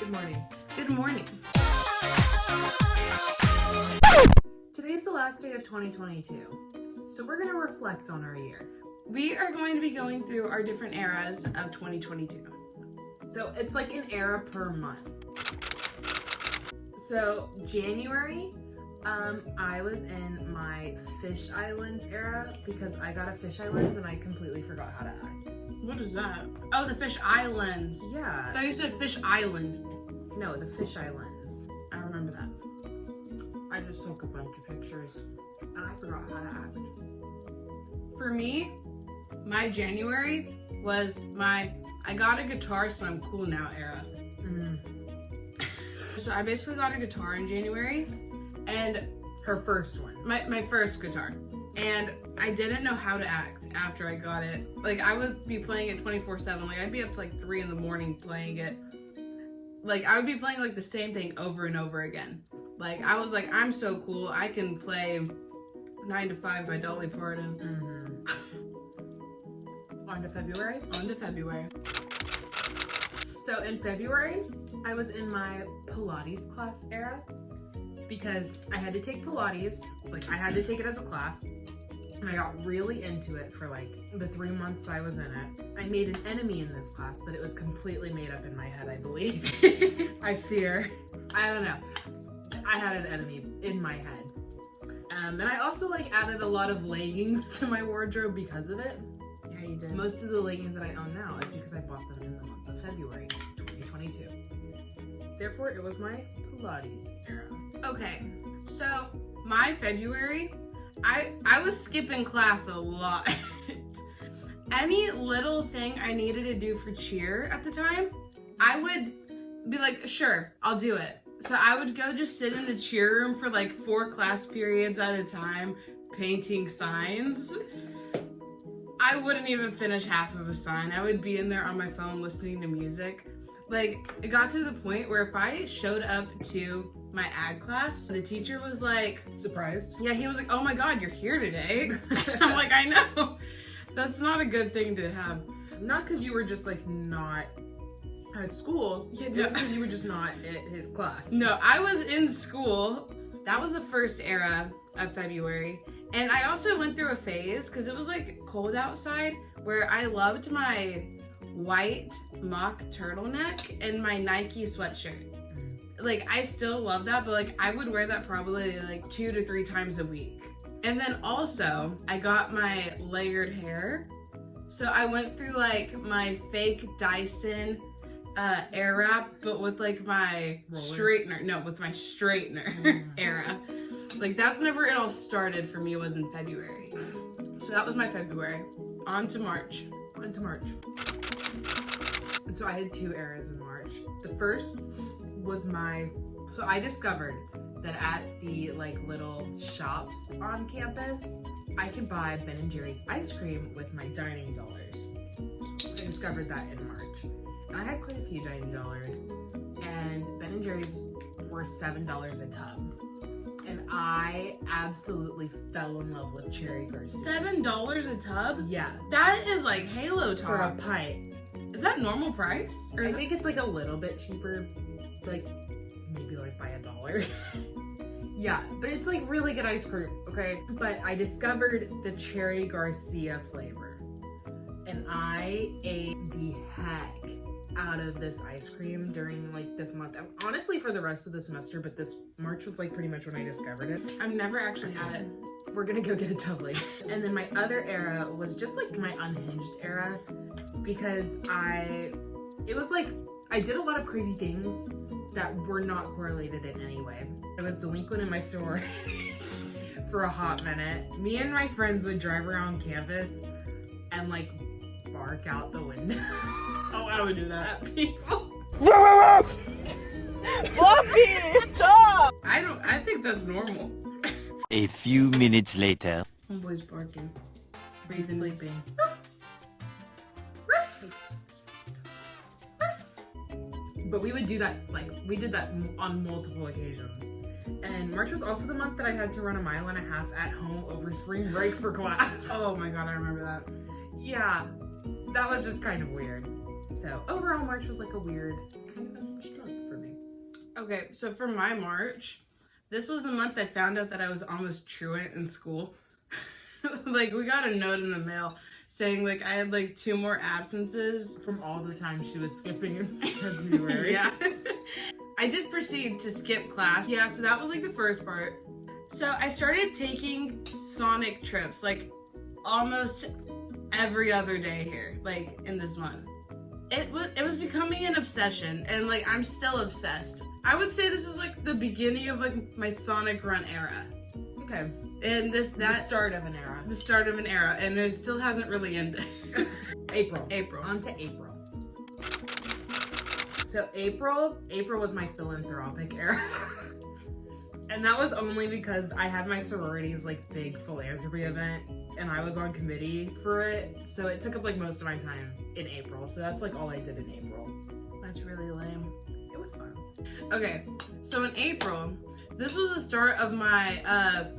Good morning. Good morning. Today's the last day of 2022, so we're going to reflect on our year. We are going to be going through our different eras of 2022. So it's like an era per month. So January, I was in my Fish Islands era because I got a Fish Islands and I completely forgot how to act. What is that? Oh, the Fish Islands. I Yeah. thought you said Fish Island. No, the Fish Islands. I remember that. I just took a bunch of pictures and I forgot how to act. For me, my January was my I got a guitar so I'm cool now era. So I basically got a guitar in January and Her first one. my first guitar. And I didn't know how to act after I got it. Like I would be playing it 24/7. Like I'd be up to like 3 in the morning playing it. Like I would be playing like the same thing over and over again. Like I was like, I'm so cool. I can play 9 to 5 by Dolly Parton. On to February. On to February. So in February, I was in my Pilates class era because I had to take Pilates. Like I had to take it as a class. And I got really into it for like the 3 months I was in it. I made an enemy in this class, but it was completely made up in my head, I believe. I fear. I don't know. I had an enemy in my head. And I also like added a lot of leggings to my wardrobe because of it. Yeah, you did. Most of the leggings that I own now is because I bought them in the month of February 2022. Therefore, it was my Pilates era. Okay, so my February, I was skipping class a lot. Any little thing I needed to do for cheer at the time, I would be like, sure, I'll do it. So I would go just sit in the cheer room for like 4 class periods at a time, painting signs. I wouldn't even finish half of a sign. I would be in there on my phone listening to music. Like, it got to the point where if I showed up to my ag class, the teacher was like, Surprised? yeah, he was like, oh my god, you're here today. I'm like, I know. That's not a good thing to have. Not because you were just like not at school. Yeah, It no. was because you were just not at his class. No, I was in school. That was the first era of February. And I also went through a phase, because it was like cold outside, where I loved my white mock turtleneck and my Nike sweatshirt. Like, I still love that, but like I would wear that probably like 2 to 3 times a week. And then also, I got my layered hair. So I went through like my fake Dyson air wrap, but with like my Rollers? straightener. No, with my straightener era. Like that's never it all started for me, was in February. So that was my February. On to March. On to March. And so I had 2 eras in March. The first was so I discovered that at the like little shops on campus, I could buy Ben & Jerry's ice cream with my dining dollars. I discovered that in March. And I had quite a few dining dollars. And Ben & Jerry's were $7 a tub. And I absolutely fell in love with Cherry Garcia. $7 a tub? Yeah, That is like Halo for a talk. pint. Is that normal price? Or I is think it's like a little bit cheaper, like maybe like by $1. Yeah, but it's like really good ice cream, okay? But I discovered the Cherry Garcia flavor, and I ate the heck out of this ice cream during like this month. Honestly, for the rest of the semester, but this March was like pretty much when I discovered it. I've never actually had it. We're gonna go get a tub later. And then my other era was just like my unhinged era, because it was like I did a lot of crazy things that were not correlated in any way. I was delinquent in my sorority for a hot minute. Me and my friends would drive around campus and like bark out the window Oh, I would do that. at people. Fluffy, stop! I think that's normal. A few minutes later. Homeboy's barking. He's sleeping. But we would do that, like, we did that on multiple occasions. And March was also the month that I had to run 1.5 miles at home over spring break for class. Oh my god, I remember that. Yeah, that was just kind of weird. So overall, March was like a weird kind of unhinged month for me. Okay, so for my March, this was the month I found out that I was almost truant in school. Like, we got a note in the mail saying, like, I had, like, 2 more absences. From all the time she was skipping in February. Yeah. I did proceed to skip class. Yeah, so that was, like, the first part. So I started taking Sonic trips, like, almost every other day here, like, in this month. It was becoming an obsession, and, like, I'm still obsessed. I would say this is, like, the beginning of, like, my Sonic Run era. Okay. And the start of an era. The start of an era, and it still hasn't really ended. April. On to April. So April was my philanthropic era. And that was only because I had my sorority's like big philanthropy event and I was on committee for it. So it took up like most of my time in April. So that's like all I did in April. That's really lame. It was fun. Okay, so in April, this was the start of my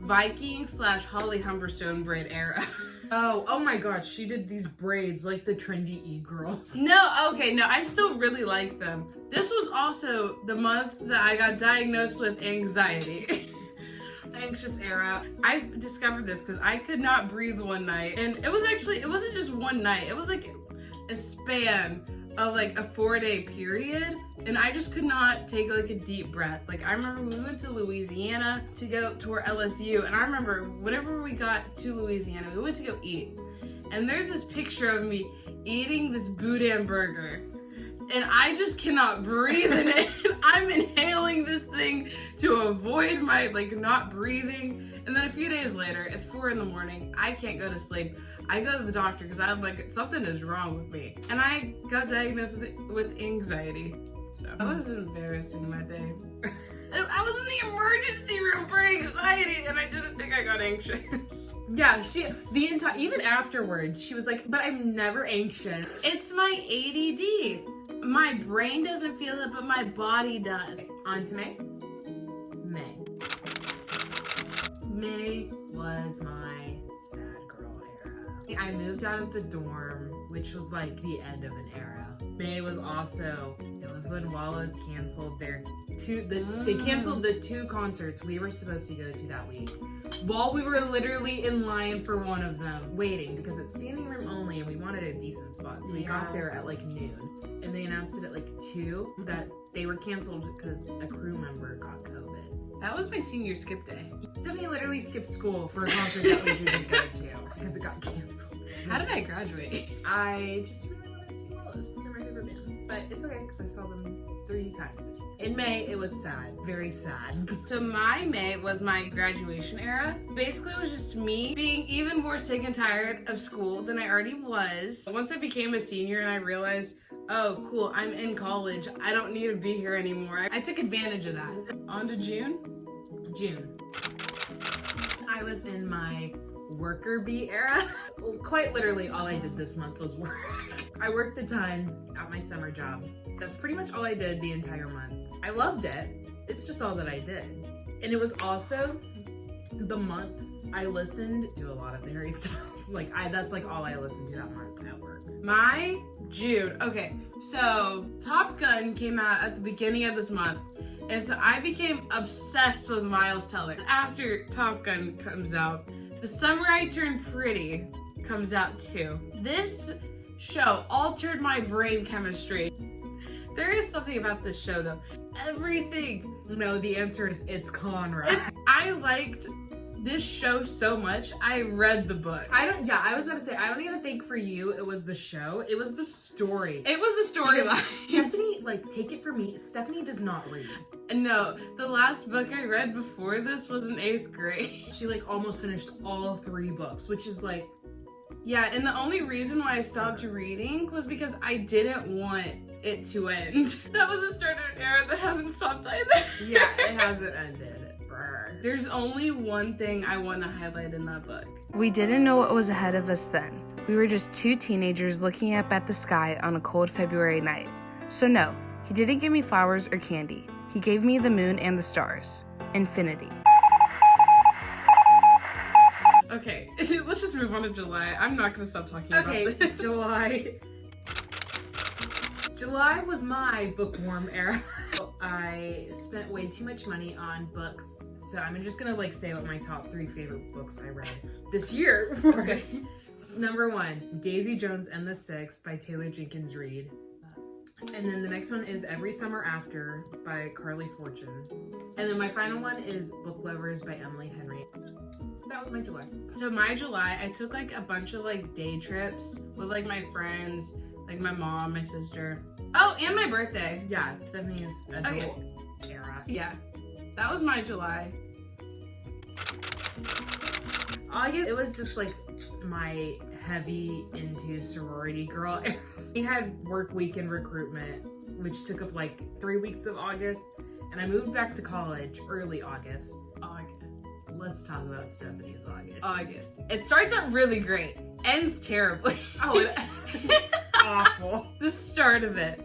Viking / Holly Humberstone braid era. Oh my god, she did these braids like the trendy e-girls. No, I still really like them. This was also the month that I got diagnosed with anxiety. Anxious era. I discovered this because I could not breathe one night. And it wasn't just one night. It was like a span of like a 4-day period. And I just could not take like a deep breath. Like I remember we went to Louisiana to go tour LSU. And I remember whenever we got to Louisiana, we went to go eat. And there's this picture of me eating this Boudin burger. And I just cannot breathe in it. I'm inhaling this thing to avoid my like not breathing. And then a few days later, it's 4 a.m. I can't go to sleep. I go to the doctor because I'm like, something is wrong with me. And I got diagnosed with anxiety. So that was embarrassing that day. I was in the emergency room for anxiety and I didn't think I got anxious. Yeah, even afterwards, she was like, but I'm never anxious. It's my ADD. My brain doesn't feel it, but my body does. On to May. May was my sad girl era. I moved out of the dorm, which was like the end of an era. May was also, it was when Wallows canceled they canceled the 2 concerts we were supposed to go to that week. While we were literally in line for one of them, waiting, because it's standing room only and we wanted a decent spot. So we got there at like noon. And they announced it at like 2 that they were canceled because a crew member got COVID. That was my senior skip day. Stephanie literally skipped school for a concert that we didn't go to because it got canceled. How did I graduate? I just really wanted to see Wallows because they're my favorite band. But it's okay because I saw them 3 times. In May, it was sad. Very sad. So my May was my graduation era. Basically, it was just me being even more sick and tired of school than I already was. Once I became a senior and I realized, oh, cool, I'm in college. I don't need to be here anymore. I took advantage of that. On to June. I was in my worker bee era. Quite literally, all I did this month was work. I worked a ton at my summer job. That's pretty much all I did the entire month. I loved it. It's just all that I did. And it was also the month I listened to a lot of the Harry Styles. Like, that's like all I listened to that month at work. My June. Okay, so Top Gun came out at the beginning of this month. And so I became obsessed with Miles Teller. After Top Gun comes out, The Summer I Turned Pretty comes out too. This show altered my brain chemistry. There is something about this show though. Everything. No, the answer is it's Conrad. I liked this show so much, I read the book. I was about to say, I don't even think for you it was the show, it was the story. It was the storyline. Stephanie, like, take it from me, Stephanie does not read. No, the last book I read before this was in 8th grade. She like almost finished all 3 books, which is like... Yeah, and the only reason why I stopped reading was because I didn't want it to end. That was the start of an era that hasn't stopped either. Yeah, it hasn't ended. There's only one thing I want to highlight in that book. We didn't know what was ahead of us then. We were just 2 teenagers looking up at the sky on a cold February night. So no, he didn't give me flowers or candy. He gave me the moon and the stars. Infinity. Okay, let's just move on to July. I'm not gonna stop talking about this. July was my bookworm era. I spent way too much money on books, so I'm just gonna like say what my top 3 favorite books I read this year were. Okay. Number 1, Daisy Jones and the Six by Taylor Jenkins Reid. And then the next one is Every Summer After by Carly Fortune. And then my final one is Book Lovers by Emily Henry. That was my July. So my July, I took like a bunch of like day trips with like my friends, like my mom, my sister. Oh, and my birthday. Yeah, Stephanie's adult era. Yeah, that was my July. August, it was just like my heavy into sorority girl era. We had work week and recruitment, which took up like 3 weeks of August, and I moved back to college early August. Let's talk about Stephanie's August. August. It starts out really great, ends terribly. Oh, awful. The start of it,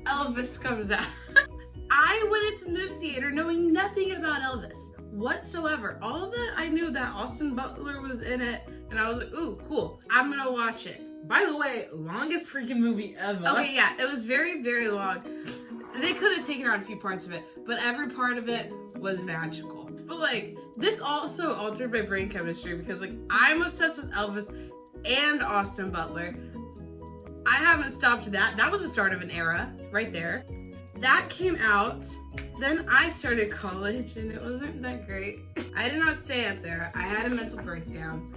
Elvis comes out. I went into the theater knowing nothing about Elvis whatsoever. All of it, I knew that Austin Butler was in it, and I was like, ooh, cool, I'm gonna watch it. By the way, longest freaking movie ever. Okay, yeah, it was very, very long. They could have taken out a few parts of it, but every part of it was magical. But like, this also altered my brain chemistry because like, I'm obsessed with Elvis and Austin Butler. I haven't stopped that. That was the start of an era right there. That came out. Then I started college and it wasn't that great. I did not stay up there. I had a mental breakdown.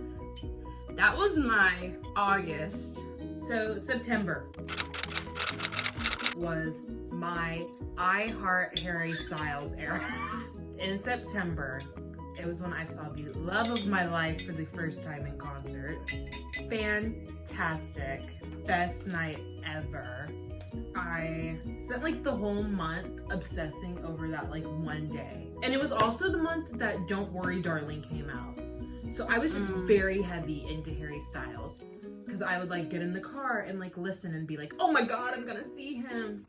That was my August. So September was my I Heart Harry Styles era. In September, it was when I saw the love of my life for the first time in concert. Fantastic. Best night ever. I spent like the whole month obsessing over that like one day. And it was also the month that Don't Worry Darling came out. So I was just very heavy into Harry Styles because I would like get in the car and like listen and be like, oh my god, I'm gonna see him.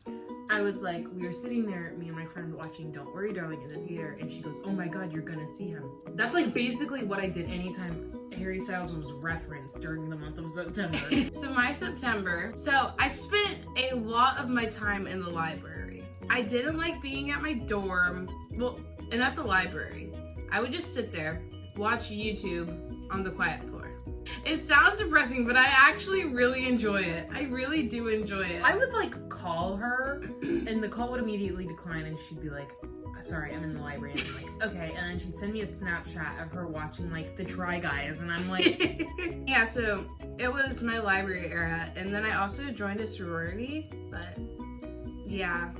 I was like, we were sitting there, me and my friend watching Don't Worry Darling in the theater, and she goes, oh my god, you're gonna see him. That's like basically what I did anytime Harry Styles was referenced during the month of September. So my September, so I spent a lot of my time in the library. I didn't like being at my dorm, well, and at the library. I would just sit there, watch YouTube on the quiet floor. It sounds depressing, but I actually really enjoy it. I really do enjoy it. I would like call her, and the call would immediately decline, and she'd be like, sorry, I'm in the library. And I'm like, okay. And then she'd send me a Snapchat of her watching like the Try Guys, and I'm like, yeah, so it was my library era, and then I also joined a sorority, but yeah.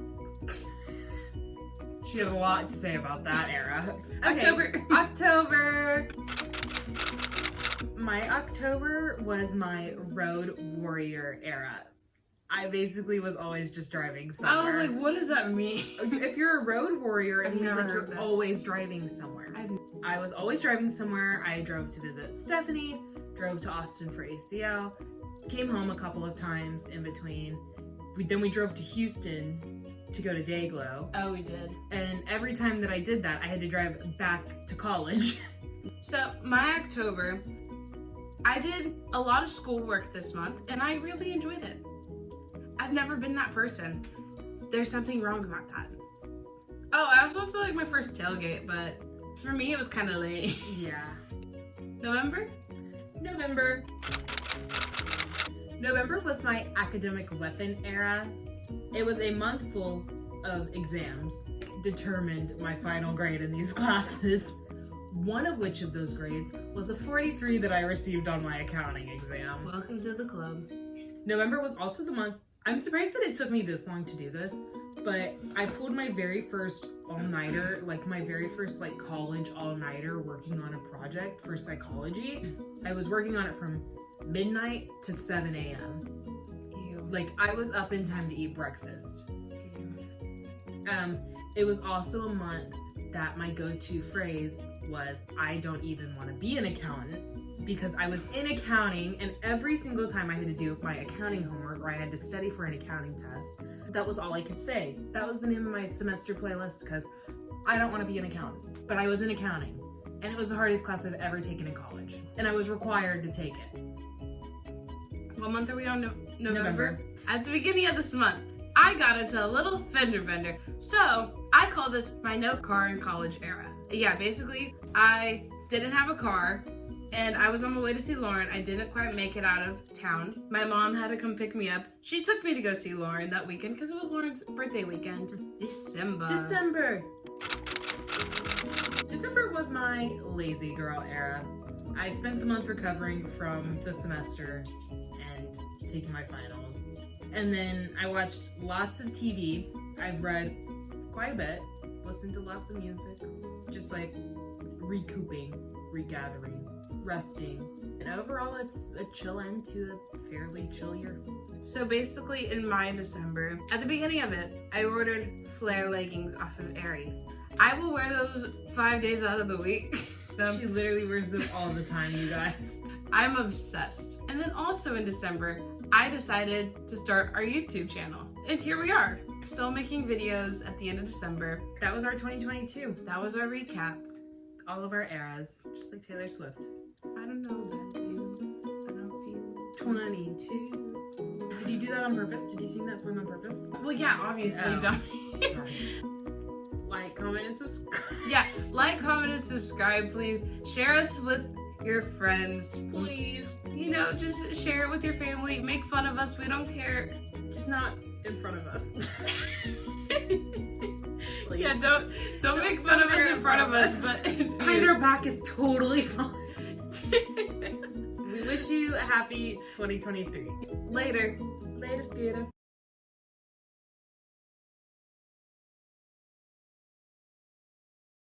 She has a lot to say about that era. Okay. October. My October was my road warrior era. I basically was always just driving somewhere. I was like, what does that mean? If you're a road warrior, it I've means never like heard you're this. always driving somewhere. I was always driving somewhere. I drove to visit Stephanie, drove to Austin for ACL, came home a couple of times in between. Then we drove to Houston to go to Dayglow. Oh, we did. And every time that I did that, I had to drive back to college. So my October, I did a lot of schoolwork this month, and I really enjoyed it. I've never been that person. There's something wrong about that. Oh, I also went to like my first tailgate, but for me it was kind of late. Yeah. November was my academic weapon era. It was a month full of exams, determined my final grade in these classes. One of which of those grades was a 43 that I received on my accounting exam. Welcome to the club. November was also the month. I'm surprised that it took me this long to do this, but I pulled my very first all-nighter, like my very first like college all-nighter working on a project for psychology. I was working on it from midnight to 7 a.m. Ew. Like I was up in time to eat breakfast. It was also a month that my go-to phrase was, I don't even want to be an accountant, because I was in accounting and every single time I had to do my accounting homework or I had to study for an accounting test, that was all I could say. That was the name of my semester playlist because I don't want to be an accountant, but I was in accounting and it was the hardest class I've ever taken in college and I was required to take it. What month are we on? November? At the beginning of this month, I got into a little fender bender. So I call this my no car in college era. Yeah, basically, I didn't have a car and I was on my way to see Lauren. I didn't quite make it out of town. My mom had to come pick me up. She took me to go see Lauren that weekend because it was Lauren's birthday weekend. December was my lazy girl era. I spent the month recovering from the semester and taking my finals. And then I watched lots of TV. I've read quite a bit, listened to lots of music, just like recouping, regathering, resting. And overall, it's a chill end to a fairly chill year. So basically in my December, at the beginning of it, I ordered flare leggings off of Aerie. I will wear those 5 days out of the week. She literally wears them all the time, you guys. I'm obsessed. And then also in December, I decided to start our YouTube channel. And here we are, still making videos at the end of December. That was our 2022. That was our recap. All of our eras, just like Taylor Swift. I don't know about you. I don't feel 22. Did you do that on purpose? Did you sing that song on purpose? Well, yeah, obviously, Oh. dummy. Like, comment, and subscribe. Yeah, like, comment, and subscribe, please. Share us with your friends, please. You know, just share it with your family. Make fun of us. We don't care. Just not in front of us. Please. Yeah, don't make fun of us in front of us. But Behind our back is totally fine. We wish you a happy 2023. later. Later, Skater.